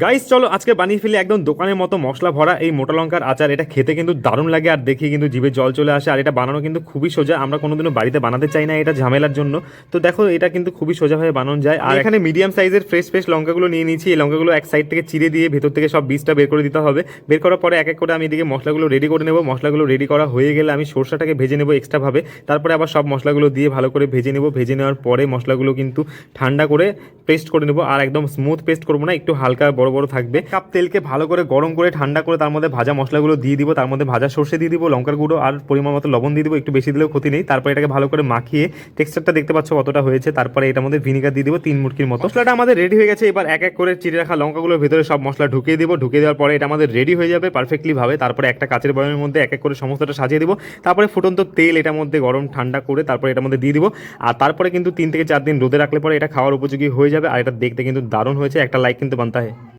Guys চলো আজকে বানিয়ে ফেলি একদম দোকানের মতো মশলা ভরা এই মোটা লঙ্কার আচার। এটা খেতে কিন্তু দারুণ লাগে আর দেখে কিন্তু জিভে জল চলে আসে। আর এটা বানানো কিন্তু খুবই সোজা, আমরা কোনোদিনও বাড়িতে বানাতে চাই না এটা ঝামেলার জন্য। তো দেখো এটা কিন্তু খুবই সোজাভাবে বানানো যায়। আর এখানে মিডিয়াম সাইজের ফ্রেশ ফ্রেশ লঙ্কাগুলো নিয়ে নিয়েছি। এই লঙ্কাগুলো এক সাইড থেকে চিড়ে দিয়ে ভেতর থেকে সব বীজটা বের করে দিতে হবে। বের করার পরে এক এক করে আমি এদিকে মশলাগুলো রেডি করে নেবো। মশলাগুলো রেডি করা হয়ে গেলে আমি সরষাটাকে ভেজে নেবো এক্সট্রাভাবে। তারপরে আবার সব মশলাগুলো দিয়ে ভালো করে ভেজে নেবো। ভেজে নেওয়ার পরে মশলাগুলো কিন্তু ঠান্ডা করে পেস্ট করে নেবো। আর একদম স্মুথ পেস্ট করবো না, একটু হালকা বড় বড় থাকবে। কাপ তেলকে ভালো করে গরম করে ঠান্ডা করে তার মধ্যে ভাজা মশলাগুলো দিয়ে দিব। তার মধ্যে ভাজা সর্ষে দিয়ে দিব, লঙ্কার গুঁড়ো আর পরিমাণ মতো লবণ দিয়ে দিব, একটু বেশি দিলেও ক্ষতি নেই। তারপরে এটাকে ভালো করে মাখিয়ে টেক্সচারটা দেখতে পাচ্ছ কতটা হয়েছে। তারপরে এটার মধ্যে ভিনিগার দিয়ে দিব 3 মুটকির মতো। মশলাটা আমাদের রেডি হয়ে গেছে। এবার এক এক করে চিড়ে রাখা লঙ্কাগুলোর ভেতরে সব মশলা ঢুকিয়ে দিব। ঢুকিয়ে দেওয়ার পরে এটা আমাদের রেডি হয়ে যাবে পারফেক্টলি ভাবে। তারপরে একটা কাচের বয়ামের মধ্যে এক এক করে সমস্তটা সাজিয়ে দিব। তারপরে ফুটন্ত তেল এটার মধ্যে গরম ঠান্ডা করে তারপরে এটার মধ্যে দিয়ে দিব। আর তারপরে কিন্তু 3 থেকে 4 দিন রোদে রাখলে পরে এটা খাওয়ার উপযোগী হয়ে যাবে। আর এটা দেখতে কিন্তু দারুণ হয়েছে। একটা লাইক কিন্তু বানতে হয়।